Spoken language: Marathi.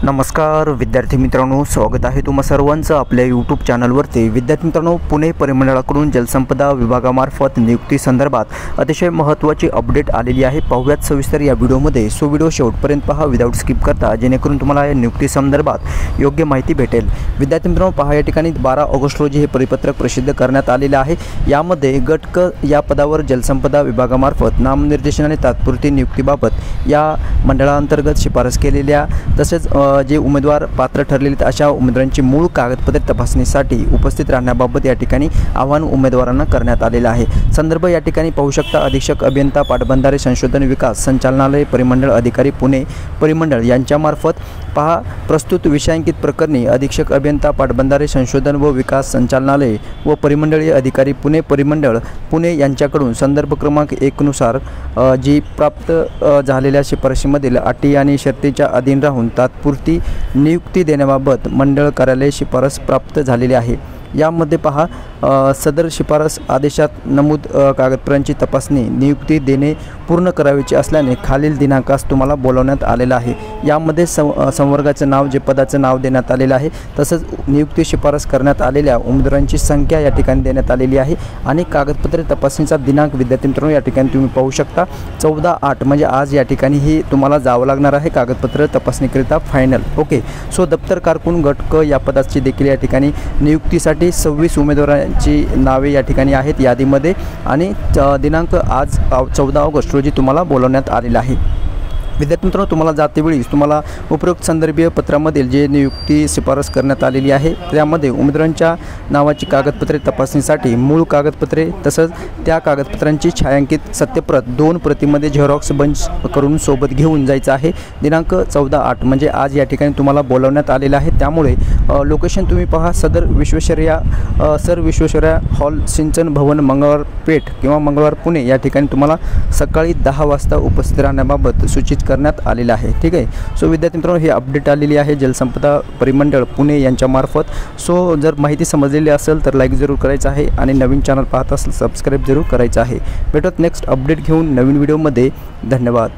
नमस्कार विद्यार्थी मित्रांनो, स्वागत आहे तुम्हा सर्वांचं आपल्या यूट्यूब चॅनलवरती। विद्यार्थी मित्रांनो, पुणे परिमंडळाकडून जलसंपदा विभागामार्फत नियुक्ती संदर्भात अतिशय महत्त्वाची अपडेट आलेली आहे। पाहूयात सविस्तर या व्हिडिओमध्ये। सो व्हिडिओ शेवटपर्यंत पहा विदाउट स्किप करता, जेणेकरून तुम्हाला या नियुक्ती संदर्भात योग्य माहिती भेटेल। विद्यार्थी मित्रांनो, पहा या ठिकाणी 12 ऑगस्ट रोजी हे परिपत्रक प्रसिद्ध करण्यात आलेले आहे। यामध्ये गट क या पदावर जलसंपदा विभागामार्फत नामनिर्देशन आणि तात्पुरती नियुक्तीबाबत या मंडळांतर्गत शिफारस केलेल्या तसेच जे उमेदवार पात्र ठरलेले अशा उमेदवारांची मूळ कागदपत्रे तपासणीसाठी उपस्थित राहण्याबाबत या ठिकाणी आवाहन उमेदवारांना करण्यात आलेले आहे। संदर्भ या ठिकाणी पाहू शकता। अधीक्षक अभियंता पाटबंधारे संशोधन विकास संचालनालय परिमंडळ अधिकारी पुणे परिमंडळ यांच्यामार्फत पहा प्रस्तुत विषयांकित प्रकरणी अधीक्षक अभियंता पाटबंधारे संशोधन व विकास संचालनालय व परिमंडळीय अधिकारी पुणे परिमंडळ पुणे यांच्याकडून संदर्भ क्रमांक 1 नुसार जी प्राप्त झालेल्या शिफारशीमधील अटी आणि शर्तीच्या अधीन राहून तात्पुरती नियुक्ती देण्याबाबत मंडळ कार्यालय शिफारस प्राप्त झालेली आहे। यामध्ये पहा सदर शिफारस आदेशात नमूद कागदपत्रांची तपासणी नियुक्ती देणे पूर्ण करायची असल्याने खालील दिनांकास तुम्हाला बोलवण्यात आलेलं आहे। यामध्ये संवर्गाचे नाव, जे पदाचे नाव देण्यात आलेलं आहे, तसंच नियुक्ती शिफारस करण्यात आलेल्या उमेदवारांची संख्या या ठिकाणी देण्यात आलेली आहे आणि कागदपत्रे तपासणीचा दिनांक विद्यार्थी मित्रांनो या ठिकाणी तुम्ही पाहू शकता 14/8 म्हणजे आज या ठिकाणी ही तुम्हाला जावं लागणार आहे कागदपत्र तपासणीकरिता फायनल। ओके, सो दप्तर कारकून गट क या पदाची देखील या ठिकाणी नियुक्तीसाठी 26 उमेदवारांची नावे या ठिकाणी आहेत यादीमध्ये आणि दिनांक आज 14 ऑगस्ट रोजी तुम्हाला बोलवण्यात आलेला आहे। विद्यार्थी मित्रांनो, तुम्हाला जातेवेळीच तुम्हाला उपरोक्त संदर्भीय पत्रामधील जे नियुक्ती शिफारस करण्यात आलेली आहे त्यामध्ये उमेदवारांच्या नावाची कागदपत्रे तपासणीसाठी मूळ कागदपत्रे तसंच त्या कागदपत्रांची छायांकित सत्यप्रत 2 प्रतीमध्ये झेरॉक्स बंच करून सोबत घेऊन जायचं आहे। दिनांक 14/8 म्हणजे आज या ठिकाणी तुम्हाला बोलवण्यात आलेलं आहे। त्यामुळे लोकेशन तुम्ही पहा सर विश्वेश्वरय्या हॉल सिंचन भवन मंगळवार पेठ किंवा मंगळवार पुणे या ठिकाणी तुम्हाला सकाळी 10 वाजता उपस्थित राहण्याबाबत सूचित करण्यात आलेलं आहे। ठीक आहे, सो विद्यार्थी मित्रांनो ही अपडेट आलेली आहे जलसंपदा परिमंडळ पुणे यांच्यामार्फत। सो जर माहिती समजलेली असेल तर लाईक जरूर करायचं आहे आणि नवीन चॅनल पाहत असेल सबस्क्राईब जरूर करायचं आहे। भेटत नेक्स्ट अपडेट घेऊन नवीन व्हिडिओमध्ये। धन्यवाद।